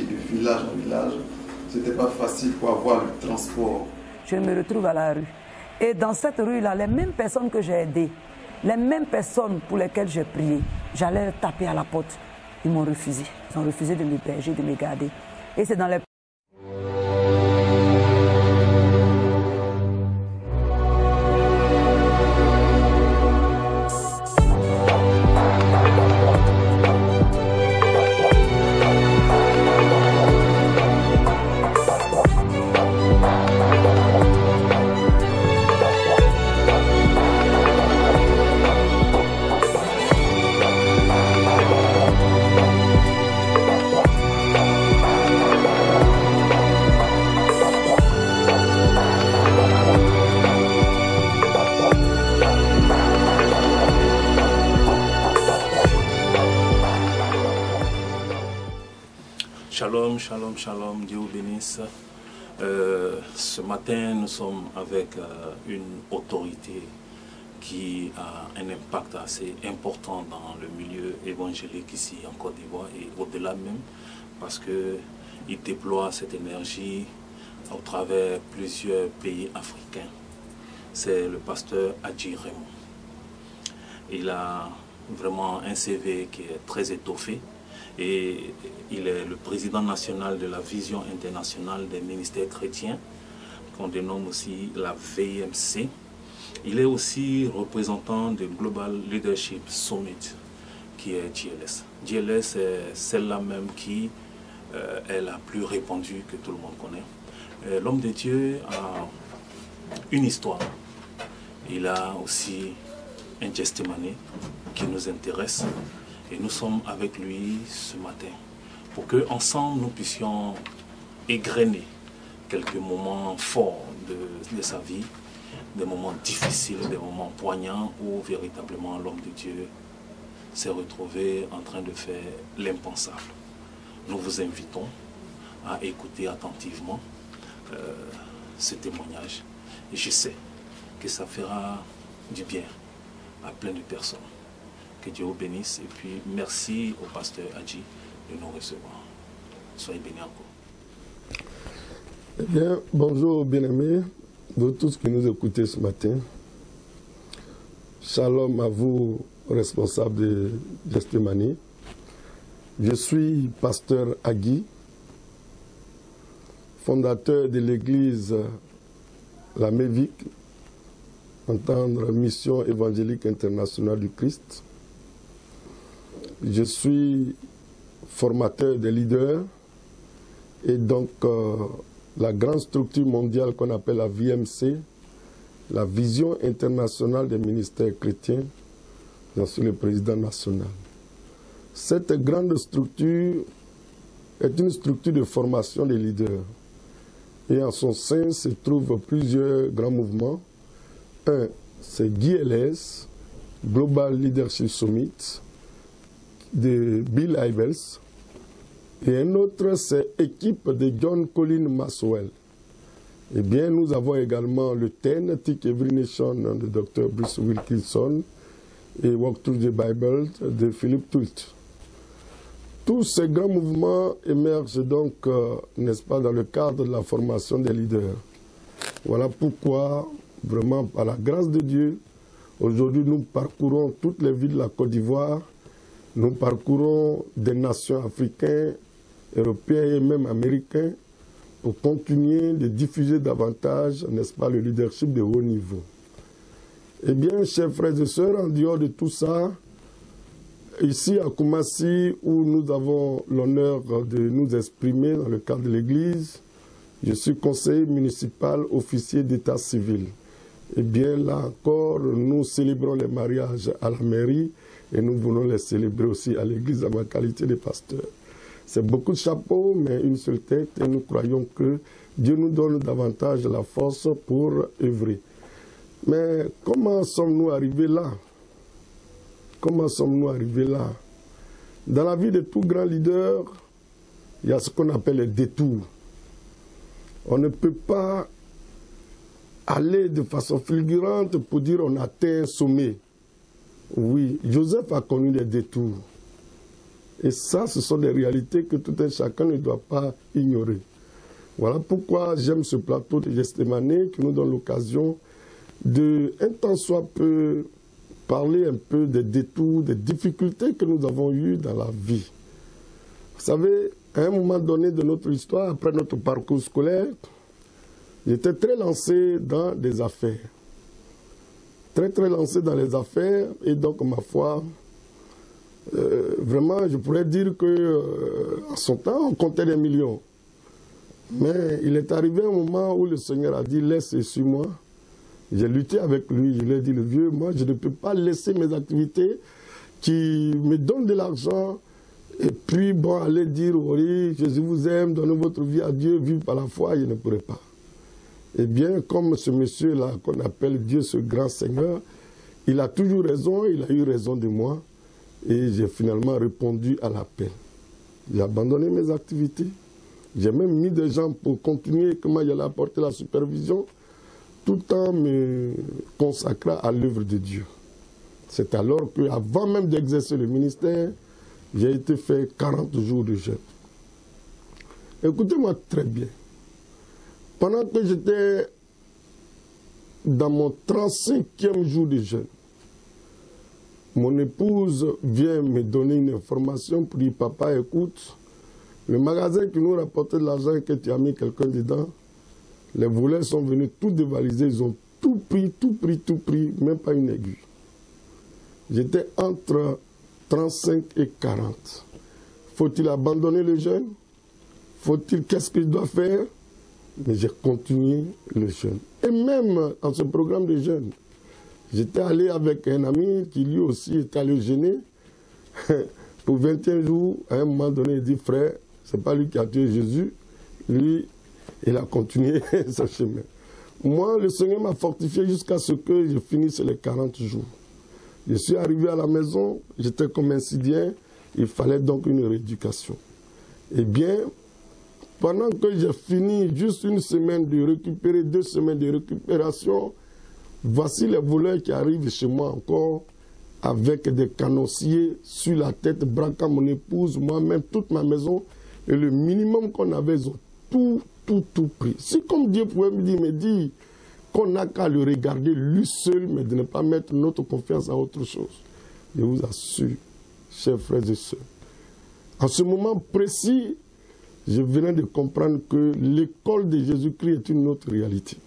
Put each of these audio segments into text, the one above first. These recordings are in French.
de village en village. Ce n'était pas facile pour avoir le transport. Je me retrouve à la rue. Et dans cette rue-là, les mêmes personnes que j'ai aidées, les mêmes personnes pour lesquelles j'ai prié, j'allais taper à la porte. Ils m'ont refusé. Ils ont refusé de m'héberger, de me garder. Et c'est dans les... Shalom, shalom, shalom, Dieu vous bénisse. Ce matin, nous sommes avec une autorité qui a un impact assez important dans le milieu évangélique ici en Côte d'Ivoire et au-delà même, parce qu'il déploie cette énergie au travers plusieurs pays africains. C'est le pasteur Adji Raymond. Il a vraiment un CV qui est très étoffé. Et il est le président national de la Vision internationale des ministères chrétiens, qu'on dénomme aussi la VMC. Il est aussi représentant du Global Leadership Summit, qui est GLS. GLS est celle-là même qui est la plus répandue que tout le monde connaît. L'homme de Dieu a une histoire. Il a aussi un testimony qui nous intéresse. Et nous sommes avec lui ce matin pour qu'ensemble nous puissions égrener quelques moments forts de sa vie, des moments difficiles, des moments poignants où véritablement l'homme de Dieu s'est retrouvé en train de faire l'impensable. Nous vous invitons à écouter attentivement ce témoignage. Et je sais que ça fera du bien à plein de personnes. Que Dieu vous bénisse et puis merci au pasteur Adji de nous recevoir. Soyez bénis encore. Eh bien, bonjour bien-aimés, vous tous qui nous écoutez ce matin. Shalom à vous, responsables de Gestemani. Je suis pasteur Adji, fondateur de l'église La Mévic, entendre Mission évangélique internationale du Christ. Je suis formateur de leaders et donc la grande structure mondiale qu'on appelle la VMC, la Vision internationale des ministères chrétiens, j'en suis le président national. Cette grande structure est une structure de formation des leaders et en son sein se trouvent plusieurs grands mouvements. Un, c'est GLS, Global Leadership Summit, de Bill Hybels, et un autre, c'est équipe de John Colin Maxwell. Eh bien, nous avons également le TEN, Think Every Nation, de Dr. Bruce Wilkinson, et Walk Through the Bible, de Philip Twillt. Tous ces grands mouvements émergent donc, n'est-ce pas, dans le cadre de la formation des leaders. Voilà pourquoi, vraiment, par la grâce de Dieu, aujourd'hui, nous parcourons toutes les villes de la Côte d'Ivoire. Nous parcourons des nations africaines, européennes et même américaines pour continuer de diffuser davantage, n'est-ce pas, le leadership de haut niveau. Eh bien, chers frères et sœurs, en dehors de tout ça, ici à Koumassi, où nous avons l'honneur de nous exprimer dans le cadre de l'Église, je suis conseiller municipal, officier d'état civil. Eh bien, là encore, nous célébrons les mariages à la mairie, et nous voulons les célébrer aussi à l'église en ma qualité de pasteur. C'est beaucoup de chapeaux, mais une seule tête, et nous croyons que Dieu nous donne davantage la force pour œuvrer. Mais comment sommes-nous arrivés là? Comment sommes-nous arrivés là? Dans la vie de tout grand leader, il y a ce qu'on appelle les détours. On ne peut pas aller de façon fulgurante pour dire on atteint un sommet. Oui, Joseph a connu des détours. Et ça, ce sont des réalités que tout un chacun ne doit pas ignorer. Voilà pourquoi j'aime ce plateau de Gethsémani qui nous donne l'occasion de, un temps soit peu, parler un peu des détours, des difficultés que nous avons eues dans la vie. Vous savez, à un moment donné de notre histoire, après notre parcours scolaire, j'étais très lancé dans des affaires. Très lancé dans les affaires. Et donc, ma foi, vraiment, je pourrais dire qu'en son temps, on comptait des millions. Mais il est arrivé un moment où le Seigneur a dit, laisse sur moi. J'ai lutté avec lui, je lui ai dit, le vieux, moi, je ne peux pas laisser mes activités qui me donnent de l'argent. Et puis, bon, aller dire, oui, Jésus vous aime, donnez votre vie à Dieu, vivre par la foi, je ne pourrais pas. Eh bien, comme ce monsieur-là, qu'on appelle Dieu, ce grand Seigneur, il a toujours raison, il a eu raison de moi. Et j'ai finalement répondu à l'appel. J'ai abandonné mes activités. J'ai même mis des gens pour continuer comment j'allais apporter la supervision, tout en me consacrant à l'œuvre de Dieu. C'est alors qu'avant même d'exercer le ministère, j'ai été fait 40 jours de jeûne. Écoutez-moi très bien. Pendant que j'étais dans mon 35e jour de jeûne, mon épouse vient me donner une information pour dire, papa, écoute, le magasin qui nous rapportait de l'argent et que tu as mis quelqu'un dedans, les voleurs sont venus tout dévaliser, ils ont tout pris, même pas une aiguille. J'étais entre 35 et 40. Faut-il abandonner le jeûne? Faut-il, qu'est-ce que je dois faire? Mais j'ai continué le jeûne. Et même en ce programme de jeûne, j'étais allé avec un ami qui lui aussi était allé jeûner pour 21 jours. À un moment donné, il dit, frère, c'est pas lui qui a tué Jésus, lui, il a continué son chemin. Moi, le Seigneur m'a fortifié jusqu'à ce que je finisse les 40 jours. Je suis arrivé à la maison, j'étais comme un Sidien, il fallait donc une rééducation. Eh bien, pendant que j'ai fini juste une semaine de récupérer, 2 semaines de récupération, voici les voleurs qui arrivent chez moi encore avec des canonciers sur la tête, braquant mon épouse, moi-même, toute ma maison. Et le minimum qu'on avait, ils ont tout pris. Si comme Dieu pouvait me dire qu'on n'a qu'à le regarder lui seul, mais de ne pas mettre notre confiance à autre chose. Je vous assure, chers frères et sœurs, en ce moment précis, je venais de comprendre que l'école de Jésus-Christ est une autre réalité.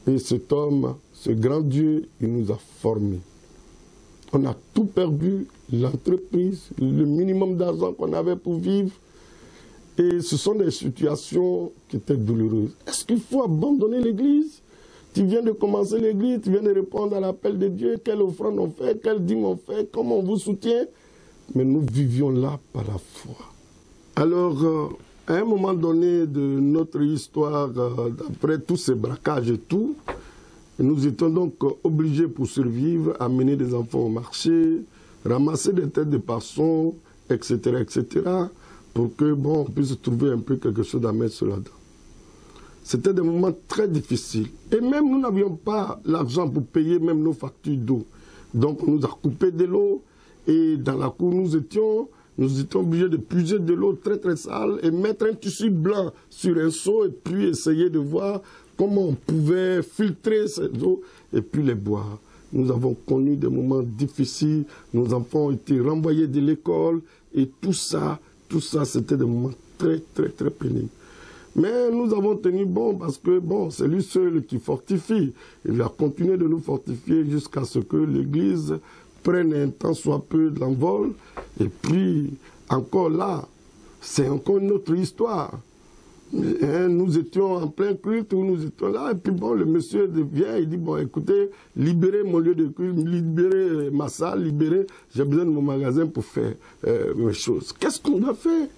Et cet homme, ce grand Dieu, il nous a formés. On a tout perdu, l'entreprise, le minimum d'argent qu'on avait pour vivre. Et ce sont des situations qui étaient douloureuses. Est-ce qu'il faut abandonner l'église? Tu viens de commencer l'église, tu viens de répondre à l'appel de Dieu. Quelle offrande on fait, quelle dîme on fait, comment on vous soutient? Mais nous vivions là par la foi. Alors, à un moment donné de notre histoire, après tous ces braquages et tout, nous étions donc obligés pour survivre à mener des enfants au marché, ramasser des têtes de poissons, etc., pour que, bon, on puisse trouver un peu quelque chose à mettre sur la dent. C'était des moments très difficiles. Et même nous n'avions pas l'argent pour payer même nos factures d'eau. Donc on nous a coupé de l'eau et dans la cour nous étions obligés de puiser de l'eau très sale et mettre un tissu blanc sur un seau et puis essayer de voir comment on pouvait filtrer cette eau et puis les boire. Nous avons connu des moments difficiles, nos enfants ont été renvoyés de l'école et tout ça, c'était des moments très pénibles. Mais nous avons tenu bon parce que, bon, c'est lui seul qui fortifie. Il a continué de nous fortifier jusqu'à ce que l'Église prenne un temps soit peu de l'envol. Et puis, encore là, c'est encore une autre histoire. Nous étions en plein culte où nous étions là. Et puis, bon, le monsieur vient, il dit, bon, écoutez, libérez mon lieu de culte, libérez ma salle, libérez, j'ai besoin de mon magasin pour faire mes choses. Qu'est-ce qu'on doit faire?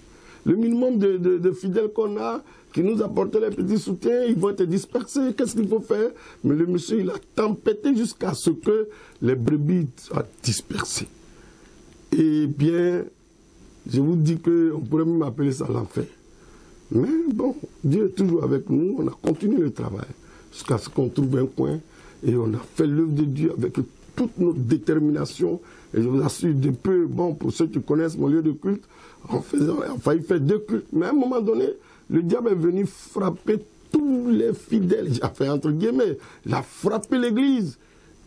Le minimum de fidèles qu'on a, qui nous apportent les petits soutiens, ils vont être dispersés. Qu'est-ce qu'il faut faire? Mais le monsieur, il a tempêté jusqu'à ce que les brebis soient dispersées. Eh bien, je vous dis qu'on pourrait même appeler ça l'enfer. Mais bon, Dieu est toujours avec nous. On a continué le travail jusqu'à ce qu'on trouve un coin et on a fait l'œuvre de Dieu avec toute notre détermination. Et je vous assure, depuis, bon, pour ceux qui connaissent mon lieu de culte, on a failli faire 2 cultes. Mais à un moment donné, le diable est venu frapper tous les fidèles. Enfin, entre guillemets, il a frappé l'église.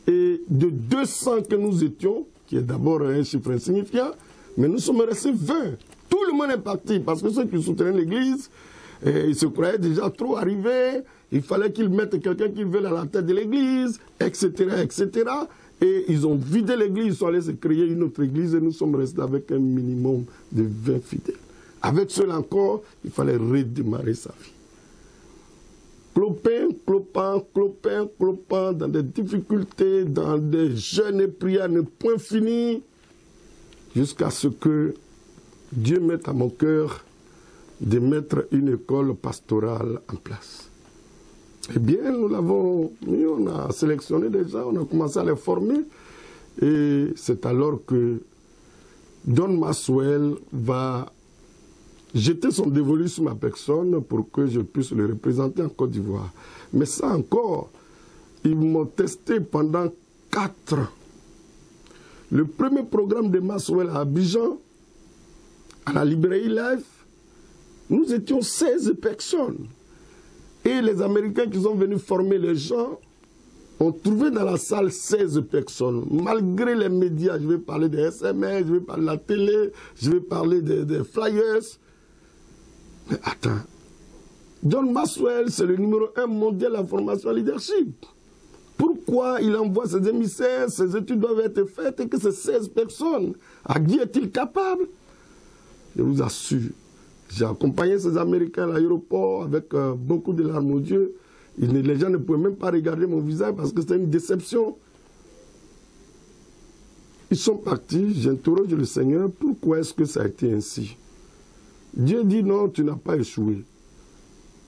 Et de 200 que nous étions, qui est d'abord un chiffre insignifiant, mais nous sommes restés 20. Tout le monde est parti, parce que ceux qui soutenaient l'église, ils se croyaient déjà trop arrivés, il fallait qu'ils mettent quelqu'un qu'ils veulent à la tête de l'église, etc., etc. Et ils ont vidé l'église, ils sont allés se créer une autre église, et nous sommes restés avec un minimum de 20 fidèles. Avec cela encore, il fallait redémarrer sa vie. Clopin, clopin, clopin, clopin, dans des difficultés, dans des jeûnes et prières, ne point fini, jusqu'à ce que Dieu mette à mon cœur de mettre une école pastorale en place. Eh bien, nous l'avons mis, on a sélectionné des gens, on a commencé à les former, et c'est alors que John Maxwell va jeter son dévolu sur ma personne pour que je puisse le représenter en Côte d'Ivoire. Mais ça encore, ils m'ont testé pendant 4 ans. Le premier programme de Maxwell à Abidjan, à la librairie Life, nous étions 16 personnes. Et les Américains qui sont venus former les gens ont trouvé dans la salle 16 personnes. Malgré les médias, je vais parler des SMS, je vais parler de la télé, je vais parler des flyers. Mais attends, John Maxwell, c'est le numéro 1 mondial en formation en leadership. Pourquoi il envoie ses émissaires, ses études doivent être faites et que ces 16 personnes, à qui est-il capable? Je vous assure, j'ai accompagné ces Américains à l'aéroport avec beaucoup de larmes aux yeux. Les gens ne pouvaient même pas regarder mon visage parce que c'était une déception. Ils sont partis, j'interroge le Seigneur, pourquoi est-ce que ça a été ainsi? Dieu dit non, tu n'as pas échoué.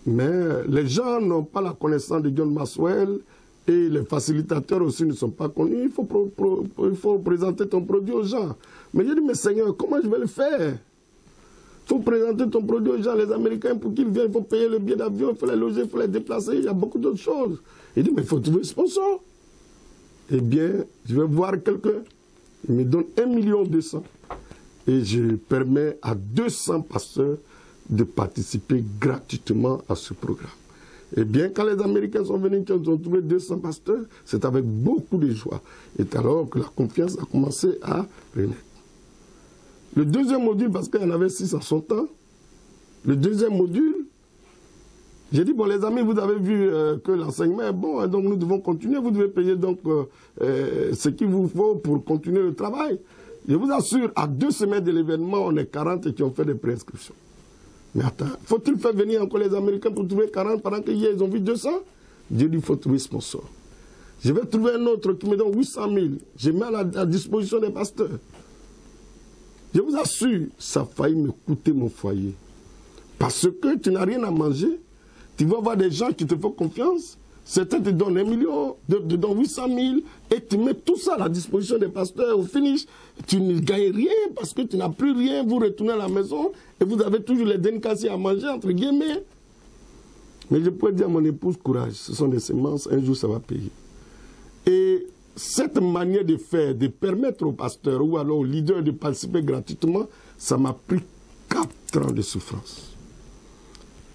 Mais les gens n'ont pas la connaissance de John Maxwell et les facilitateurs aussi ne sont pas connus. Il faut présenter ton produit aux gens. Mais j'ai dit, mais Seigneur, comment je vais le faire? Il faut présenter ton produit aux gens, les Américains, pour qu'ils viennent, il faut payer le billet d'avion, il faut les loger, il faut les déplacer, il y a beaucoup d'autres choses. Il dit, mais il faut trouver un sponsor. Eh bien, je vais voir quelqu'un, il me donne 1,2 million. Et je permets à 200 pasteurs de participer gratuitement à ce programme. Eh bien, quand les Américains sont venus, qu'ils ont trouvé 200 pasteurs, c'est avec beaucoup de joie. Et alors que la confiance a commencé à renaître. Le deuxième module, parce qu'il y en avait 6 à son temps, le deuxième module, j'ai dit, bon les amis, vous avez vu que l'enseignement est bon, donc nous devons continuer, vous devez payer donc ce qu'il vous faut pour continuer le travail. Je vous assure, à 2 semaines de l'événement, on est 40 qui ont fait des préinscriptions. Mais attends, faut-il faire venir encore les Américains pour trouver 40 pendant qu'hier ils ont vu 200? Dieu dit, il faut trouver sponsor. Je vais trouver un autre qui me donne 800 000. Je mets à la disposition des pasteurs. Je vous assure, ça a failli me coûter mon foyer. Parce que tu n'as rien à manger. Tu vas voir des gens qui te font confiance. Certains te donnent 1 million, te donnent 800 000. Et tu mets tout ça à la disposition des pasteurs. Au finish, tu ne gagnes rien parce que tu n'as plus rien. Vous retournez à la maison et vous avez toujours les dénicassis à manger, entre guillemets. Mais je peux dire à mon épouse, courage. Ce sont des semences. Un jour, ça va payer. Et cette manière de faire, de permettre aux pasteurs ou alors aux leaders de participer gratuitement, ça m'a pris 4 ans de souffrance.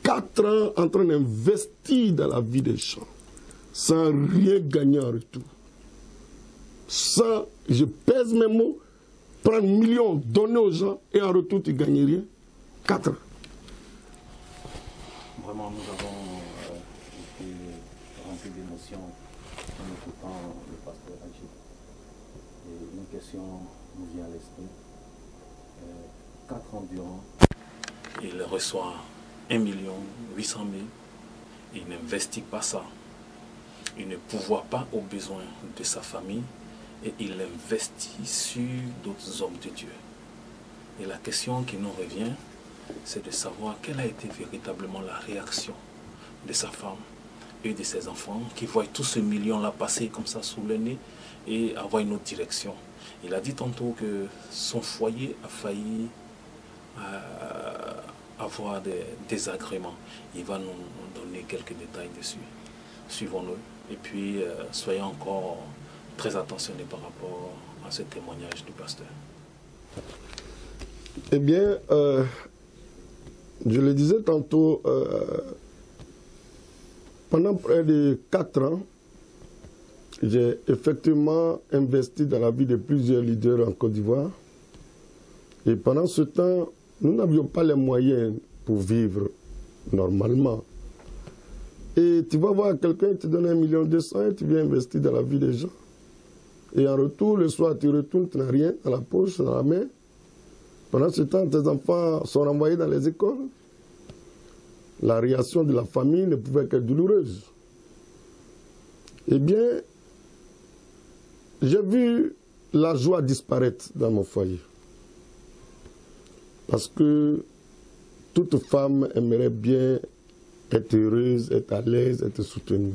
4 ans en train d'investir dans la vie des gens, sans rien gagner en retour. Sans, je pèse mes mots, prendre millions, donner aux gens, et en retour, tu ne gagnes rien. 4 ans. Vraiment, nous avons été remplis d'émotions en écoutant le pasteur Agir. Et une question nous vient à l'esprit. 4 ans durant, il reçoit 1 800 000. Il n'investit pas ça. Il ne pourvoit pas aux besoins de sa famille et il investit sur d'autres hommes de Dieu. Et la question qui nous revient, c'est de savoir quelle a été véritablement la réaction de sa femme et de ses enfants qui voient tout ce million-là passer comme ça sous le nez et avoir une autre direction. Il a dit tantôt que son foyer a failli avoir des désagréments. Il va nous donner quelques détails dessus. Suivons-le et puis soyez encore très attentionné par rapport à ce témoignage du pasteur. Eh bien, je le disais tantôt, pendant près de 4 ans, j'ai effectivement investi dans la vie de plusieurs leaders en Côte d'Ivoire. Et pendant ce temps, nous n'avions pas les moyens pour vivre normalement. Et tu vas voir quelqu'un qui te donne 1,2 million et tu viens investir dans la vie des gens. Et en retour, le soir, tu retournes, tu n'as rien dans la poche, dans la main. Pendant ce temps, tes enfants sont renvoyés dans les écoles. La réaction de la famille ne pouvait qu'être douloureuse. Eh bien, j'ai vu la joie disparaître dans mon foyer. Parce que toute femme aimerait bien être heureuse, être à l'aise, être soutenue.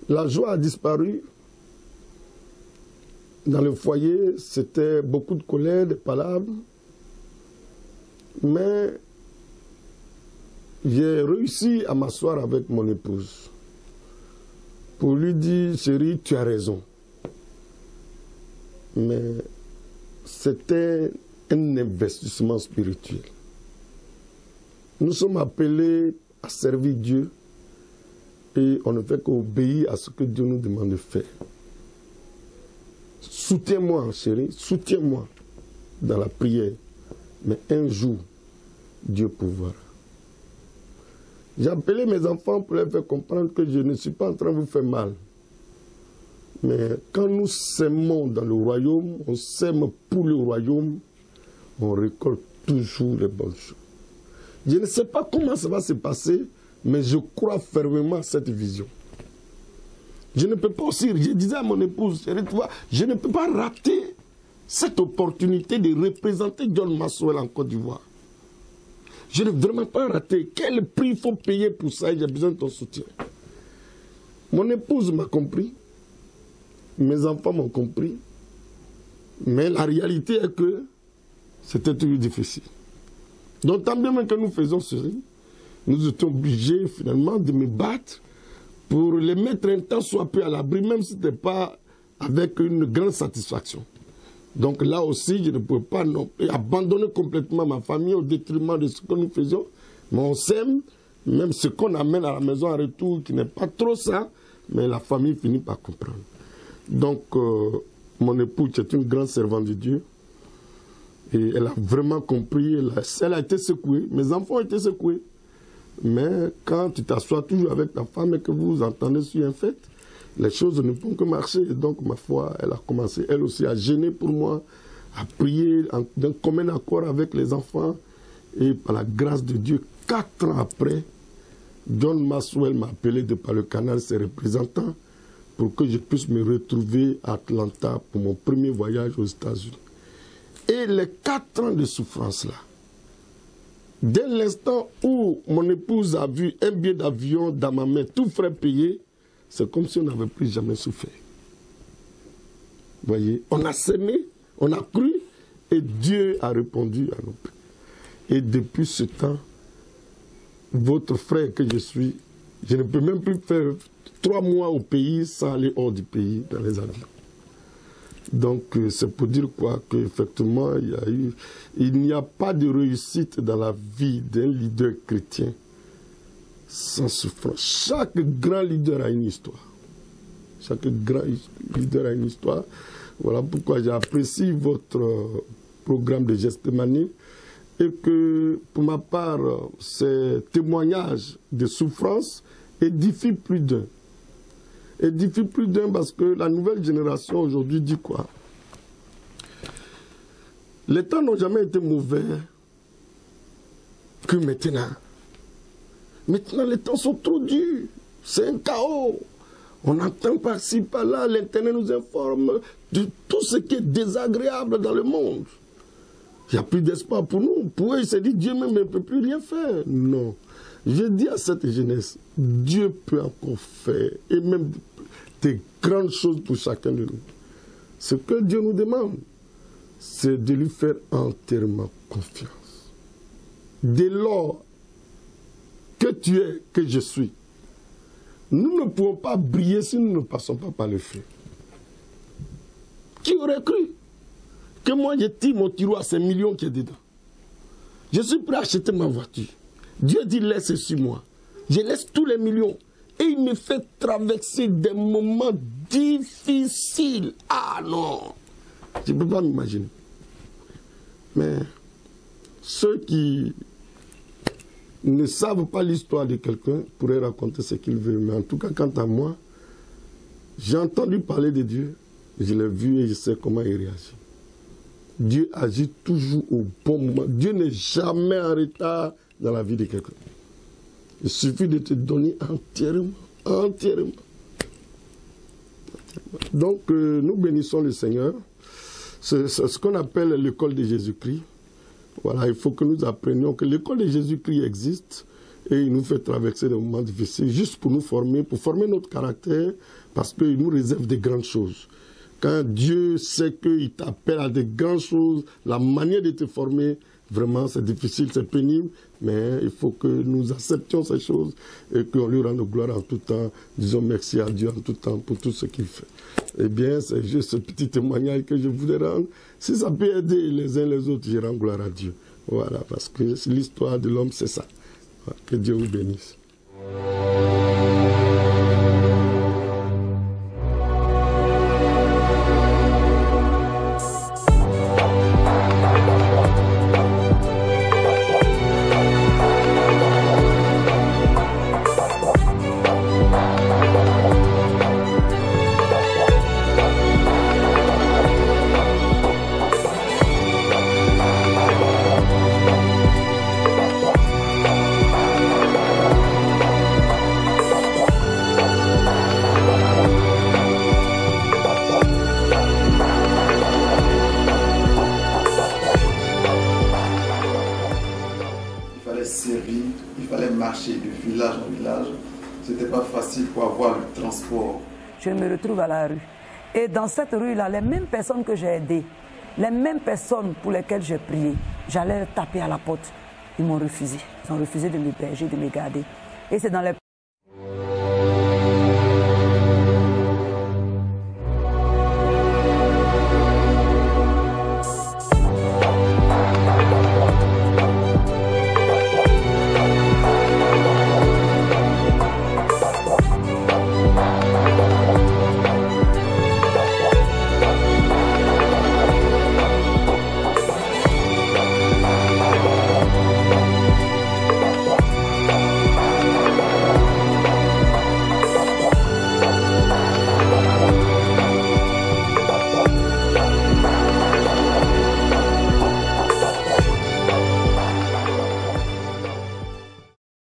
La joie a disparu. Dans le foyer, c'était beaucoup de colère, de palabres. Mais j'ai réussi à m'asseoir avec mon épouse pour lui dire, chérie, tu as raison. Mais c'était un investissement spirituel. Nous sommes appelés à servir Dieu et on ne fait qu'obéir à ce que Dieu nous demande de faire. Soutiens-moi, chérie, soutiens-moi dans la prière. Mais un jour, Dieu pourra. J'ai appelé mes enfants pour leur faire comprendre que je ne suis pas en train de vous faire mal. Mais quand nous sèmons dans le royaume, on sème pour le royaume, on récolte toujours les bonnes choses. Je ne sais pas comment ça va se passer, mais je crois fermement à cette vision. Je ne peux pas aussi, je disais à mon épouse, je ne peux pas rater cette opportunité de représenter John Maxwell en Côte d'Ivoire. Je ne veux vraiment pas rater. Quel prix il faut payer pour ça? J'ai besoin de ton soutien. Mon épouse m'a compris. Mes enfants m'ont compris. Mais la réalité est que c'était toujours difficile. Donc, tant bien que nous faisons ceci, nous étions obligés finalement de me battre pour les mettre un temps soit peu à l'abri, même si ce n'était pas avec une grande satisfaction. Donc là aussi, je ne pouvais pas non plus abandonner complètement ma famille au détriment de ce que nous faisions. Mais on s'aime, même ce qu'on amène à la maison en retour, qui n'est pas trop ça, mais la famille finit par comprendre. Donc, mon épouse est une grande servante de Dieu. Et elle a vraiment compris, elle a été secouée, mes enfants ont été secoués. Mais quand tu t'assois toujours avec ta femme et que vous vous entendez sur un fait, les choses ne font que marcher. Et donc, ma foi, elle a commencé, elle aussi, à gêner pour moi, à prier d'un commun accord avec les enfants. Et par la grâce de Dieu, 4 ans après, John Maxwell m'a appelé de par le canal ses représentants pour que je puisse me retrouver à Atlanta pour mon premier voyage aux États-Unis. Et les 4 ans de souffrance-là, dès l'instant où mon épouse a vu un billet d'avion dans ma main, tout frais payé, c'est comme si on n'avait plus jamais souffert. Vous voyez, on a sémé, on a cru, et Dieu a répondu à nos prières. Et depuis ce temps, votre frère que je suis, je ne peux même plus faire 3 mois au pays sans aller hors du pays dans les avions. Donc, c'est pour dire quoi? Qu'effectivement, il n'y a pas de réussite dans la vie d'un leader chrétien sans souffrance. Chaque grand leader a une histoire. Chaque grand leader a une histoire. Voilà pourquoi j'apprécie votre programme de Gethsémani et que, pour ma part, ces témoignages de souffrance édifient plus d'un. Édifie plus d'un parce que la nouvelle génération aujourd'hui dit quoi? Les temps n'ont jamais été mauvais que maintenant. Maintenant, les temps sont trop durs. C'est un chaos. On entend par-ci, par-là, l'Internet nous informe de tout ce qui est désagréable dans le monde. Il n'y a plus d'espoir pour nous. Pour eux, ils se disent, Dieu même ne peut plus rien faire. Non. Je dis à cette jeunesse, Dieu peut encore faire, et même des grandes choses pour chacun de nous. Ce que Dieu nous demande, c'est de lui faire entièrement confiance. Dès lors que tu es, que je suis, nous ne pouvons pas briller si nous ne passons pas par le feu. aurait cru que moi, je tire mon tiroir, c'est 1 million qui est dedans. Je suis prêt à acheter ma voiture. Dieu dit, laisse sur moi. Je laisse tous les millions. Et il me fait traverser des moments difficiles. Ah non, je ne peux pas m'imaginer. Mais ceux qui ne savent pas l'histoire de quelqu'un pourraient raconter ce qu'ils veulent. Mais en tout cas, quant à moi, j'ai entendu parler de Dieu, je l'ai vu et je sais comment il réagit. Dieu agit toujours au bon moment. Dieu n'est jamais en retard dans la vie de quelqu'un. Il suffit de te donner entièrement, entièrement. Donc, nous bénissons le Seigneur. C'est ce qu'on appelle l'école de Jésus-Christ. Voilà, il faut que nous apprenions que l'école de Jésus-Christ existe et il nous fait traverser des moments difficiles juste pour nous former, pour former notre caractère, parce qu'il nous réserve de grandes choses. Quand Dieu sait qu'il t'appelle à de grandes choses, la manière de te former, vraiment c'est difficile, c'est pénible, mais il faut que nous acceptions ces choses et qu'on lui rende gloire en tout temps. Disons merci à Dieu en tout temps pour tout ce qu'il fait. Eh bien, c'est juste ce petit témoignage que je voulais rendre. Si ça peut aider les uns les autres, je rends gloire à Dieu. Voilà, parce que l'histoire de l'homme, c'est ça. Que Dieu vous bénisse. Il fallait marcher de village en village. Ce n'était pas facile pour avoir le transport. Je me retrouve à la rue. Et dans cette rue-là, les mêmes personnes que j'ai aidées, les mêmes personnes pour lesquelles j'ai prié, j'allais taper à la porte. Ils m'ont refusé. Ils ont refusé de m'héberger, de me garder. Et c'est dans les